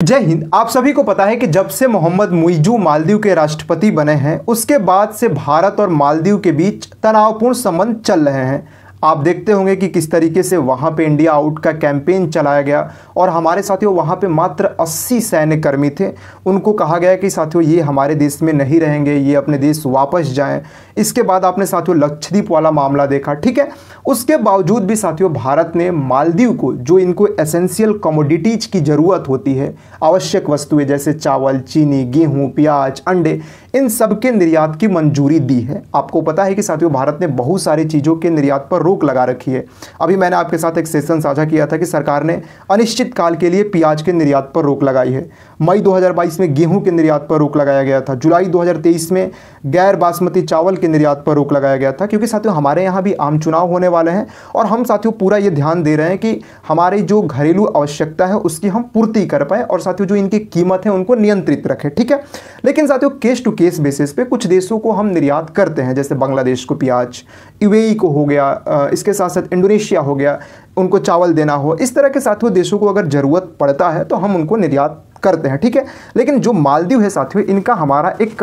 जय हिंद। आप सभी को पता है कि जब से मोहम्मद मुइज़ू मालदीव के राष्ट्रपति बने हैं उसके बाद से भारत और मालदीव के बीच तनावपूर्ण संबंध चल रहे हैं। आप देखते होंगे कि किस तरीके से वहाँ पे इंडिया आउट का कैंपेन चलाया गया और हमारे साथियों वहाँ पे मात्र 80 सैन्यकर्मी थे। उनको कहा गया कि साथियों ये हमारे देश में नहीं रहेंगे, ये अपने देश वापस जाएं। इसके बाद आपने साथियों लक्षद्वीप वाला मामला देखा, ठीक है। उसके बावजूद भी साथियों भारत ने मालदीव को, जो इनको एसेंशियल कमोडिटीज की ज़रूरत होती है, आवश्यक वस्तुएं जैसे चावल, चीनी, गेहूँ, प्याज, अंडे, इन सब के निर्यात की मंजूरी दी है। आपको पता है कि साथियों भारत ने बहुत सारी चीज़ों के निर्यात पर रोक लगा रखी है। अभी मैंने आपके साथ एक सेशन साझा किया था कि सरकार ने अनिश्चित काल के लिए प्याज के निर्यात पर रोक लगाई है। मई 2022 में गेहूं के निर्यात पर रोक लगाया गया था। जुलाई 2023 में गैर बासमती चावल के निर्यात पर रोक लगाया गया था, क्योंकि साथियों हमारे यहाँ भी आम चुनाव होने वाले हैं और हम साथियों पूरा ये ध्यान दे रहे हैं कि हमारी जो घरेलू आवश्यकता है उसकी हम पूर्ति कर पाए और साथियों जो इनकी कीमत है उनको नियंत्रित रखें, ठीक है। लेकिन साथियों केस टू केस बेसिस पे कुछ देशों को हम निर्यात करते हैं, जैसे बांग्लादेश को प्याज, यूएई को हो गया, इसके साथ साथ इंडोनेशिया हो गया, उनको चावल देना हो, इस तरह के साथियों देशों को अगर ज़रूरत पड़ता है तो हम उनको निर्यात करते हैं, ठीक है। लेकिन जो मालदीव है साथियों, इनका हमारा एक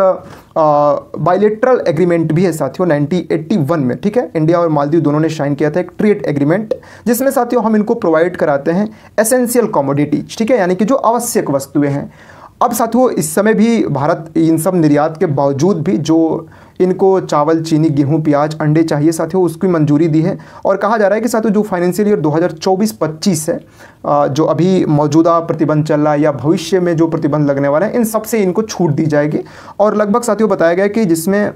बायलैटरल एग्रीमेंट भी है साथियों 1981 में, ठीक है। इंडिया और मालदीव दोनों ने साइन किया था एक ट्रेड एग्रीमेंट, जिसमें साथियों हम इनको प्रोवाइड कराते हैं एसेंशियल कमोडिटीज, ठीक है, यानी कि जो आवश्यक वस्तुएं हैं। अब साथियों इस समय भी भारत इन सब निर्यात के बावजूद भी जो इनको चावल, चीनी, गेहूं, प्याज, अंडे चाहिए साथियों उसकी मंजूरी दी है। और कहा जा रहा है कि साथियों जो फाइनेंशियल ईयर 2024-25 है, जो अभी मौजूदा प्रतिबंध चल रहा है या भविष्य में जो प्रतिबंध लगने वाला है, इन सब से इनको छूट दी जाएगी। और लगभग साथियों बताया गया कि जिसमें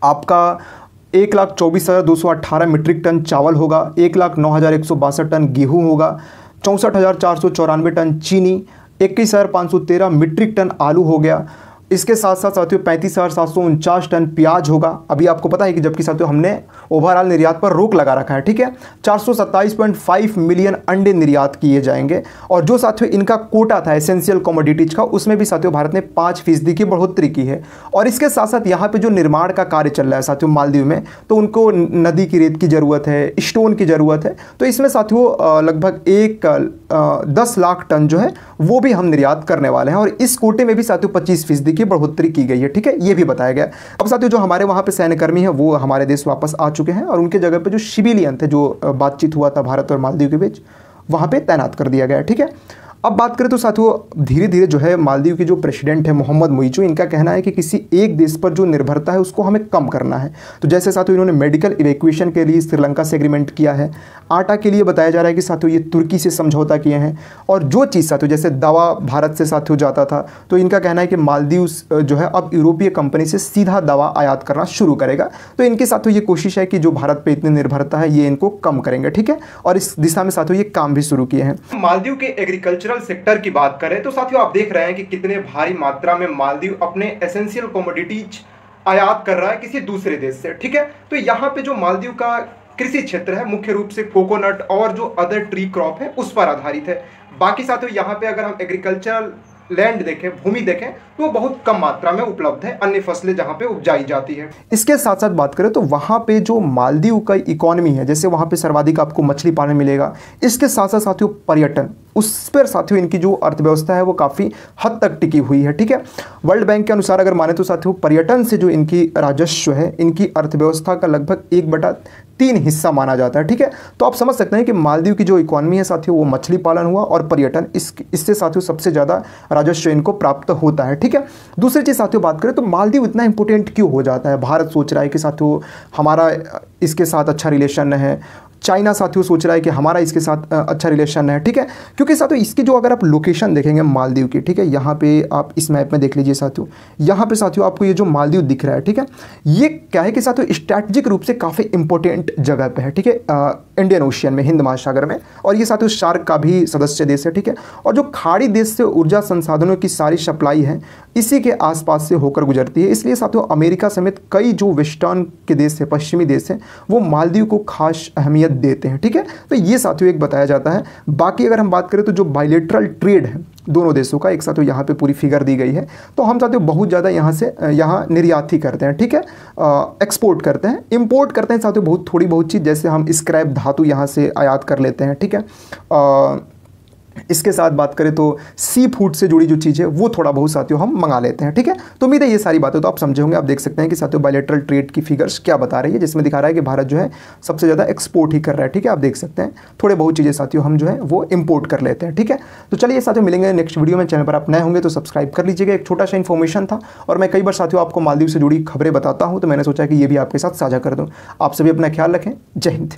आपका 1,24,218 मीट्रिक टन चावल होगा, 1,09,162 टन गेहूँ होगा, 64,494 टन चीनी, 21,513 मीट्रिक टन आलू हो गया। इसके साथ साथ साथियों 35,749 टन प्याज होगा। अभी आपको पता है कि जबकि साथियों हमने ओवरऑल निर्यात पर रोक लगा रखा है, ठीक है। 427.5 मिलियन अंडे निर्यात किए जाएंगे। और जो साथियों इनका कोटा था एसेंशियल कमोडिटीज का, उसमें भी साथियों भारत ने 5% की बढ़ोतरी की है। और इसके साथ साथ यहाँ पे जो निर्माण का कार्य चल रहा है साथियों मालदीव में, तो उनको नदी की रेत की ज़रूरत है, स्टोन की ज़रूरत है। तो इसमें साथियों लगभग 10 लाख टन जो है वो भी हम निर्यात करने वाले हैं। और इस कोटे में भी साथियों 25% की बढ़ोतरी की गई है, ठीक है, ये भी बताया गया। अब साथियों जो हमारे वहाँ पे सैन्यकर्मी हैं वो हमारे देश वापस आ चुके हैं और उनके जगह पे जो सिविलियन थे, जो बातचीत हुआ था भारत और मालदीव के बीच, वहाँ पे तैनात कर दिया गया, ठीक है। अब बात करें तो साथियों धीरे धीरे जो है मालदीव के जो प्रेसिडेंट है मोहम्मद मुइज़ू, इनका कहना है कि किसी एक देश पर जो निर्भरता है उसको हमें कम करना है। तो जैसे साथियों इन्होंने मेडिकल इवैक्यूएशन के लिए श्रीलंका से एग्रीमेंट किया है। आटा के लिए बताया जा रहा है कि साथियों ये तुर्की से समझौता किए हैं। और जो चीज़ साथियों जैसे दवा भारत से साथियों जाता था, तो इनका कहना है कि मालदीव जो है अब यूरोपीय कंपनी से सीधा दवा आयात करना शुरू करेगा। तो इनके साथियों ये कोशिश है कि जो भारत पर इतनी निर्भरता है ये इनको कम करेंगे, ठीक है। और इस दिशा में साथियों ये काम भी शुरू किए हैं। मालदीव के एग्रीकल्चरल सेक्टर की बात करें तो साथियों आप देख रहे हैं कि कितने भारी मात्रा में मालदीव अपने एसेंशियल कमोडिटीज आयात कर रहा है किसी दूसरे देश से, ठीक है। तो यहाँ पे जो मालदीव का कृषि क्षेत्र है मुख्य रूप से कोकोनट और जो अदर ट्री क्रॉप है उस पर आधारित है। बाकी साथियों यहाँ पे अगर हम एग्रीकल्चरल लैंड देखें, भूमि देखें, तो वो बहुत कम मात्रा में उपलब्ध है, अन्य फसलें जहाँ पे उपजाई जाती है। इसके साथ साथ बात करें तो वहाँ पे जो मालदीव का इकोनॉमी है, जैसे वहाँ पे सर्वाधिक आपको मछली पालन मिलेगा। इसके साथ साथ साथियों पर्यटन, उस पर साथियों इनकी जो अर्थव्यवस्था है वो काफ़ी हद तक टिकी हुई है, ठीक है। वर्ल्ड बैंक के अनुसार अगर माने तो साथियों पर्यटन से जो इनकी राजस्व है, इनकी अर्थव्यवस्था का लगभग 1/3 हिस्सा माना जाता है, ठीक है। तो आप समझ सकते हैं कि मालदीव की जो इकोनॉमी है साथियों वो मछली पालन हुआ और पर्यटन, इससे साथियों सबसे ज़्यादा राजस्व इनको प्राप्त होता है, ठीक है। दूसरी चीज़ साथियों बात करें तो मालदीव इतना इंपॉर्टेंट क्यों हो जाता है। भारत सोच रहा है कि साथियों हमारा इसके साथ अच्छा रिलेशन है, चाइना साथियों सोच रहा है कि हमारा इसके साथ अच्छा रिलेशन है, ठीक है। क्योंकि साथियों इसकी जो अगर आप लोकेशन देखेंगे मालदीव की, ठीक है, यहाँ पे आप इस मैप में देख लीजिए साथियों, यहाँ पे साथियों आपको ये जो मालदीव दिख रहा है, ठीक है, ये क्या है कि साथियों स्ट्रैटेजिक रूप से काफ़ी इंपॉर्टेंट जगह पे है, ठीक है, इंडियन ओशियन में, हिंद महासागर में। और ये साथियों सार्क का भी सदस्य देश है, ठीक है। और जो खाड़ी देश से ऊर्जा संसाधनों की सारी सप्लाई है इसी के आसपास से होकर गुजरती है। इसलिए साथियों अमेरिका समेत कई जो वेस्टर्न के देश है, पश्चिमी देश हैं, वो मालदीव को खास अहमियत देते हैं, ठीक है। तो ये साथियों एक बताया जाता है। बाकी अगर हम बात करें तो जो बायलैटरल ट्रेड है दोनों देशों का, एक साथियों यहाँ पे पूरी फिगर दी गई है, तो हम साथियों बहुत ज़्यादा यहाँ निर्यात ही करते हैं, ठीक है। एक्सपोर्ट करते हैं, इंपोर्ट करते हैं साथियों बहुत थोड़ी बहुत चीज़, जैसे हम स्क्रैप धातु यहाँ से आयात कर लेते हैं, ठीक है। इसके साथ बात करें तो सी फूड से जुड़ी जो चीज़ है वो थोड़ा बहुत साथियों हम मंगा लेते हैं, ठीक है। तो उम्मीद है ये सारी बातें तो आप समझे होंगे। आप देख सकते हैं कि साथियों बायलैटरल ट्रेड की फिगर्स क्या बता रही है, जिसमें दिखा रहा है कि भारत जो है सबसे ज़्यादा एक्सपोर्ट ही कर रहा है, ठीक है। आप देख सकते हैं थोड़े बहुत चीज़ें साथियों हम जो है वो इंपोर्ट कर लेते हैं, ठीक है। तो चलिए साथियों मिलेंगे नेक्स्ट वीडियो में। चैनल पर आप नए होंगे तो सब्सक्राइब कर लीजिएगा। एक छोटा सा इन्फॉर्मेशन था और मैं कई बार साथियों आपको मालदीव से जुड़ी खबरें बताता हूँ, तो मैंने सोचा कि ये भी आपके साथ साझा कर दूँ। आप सभी अपना ख्याल रखें। जय हिंद।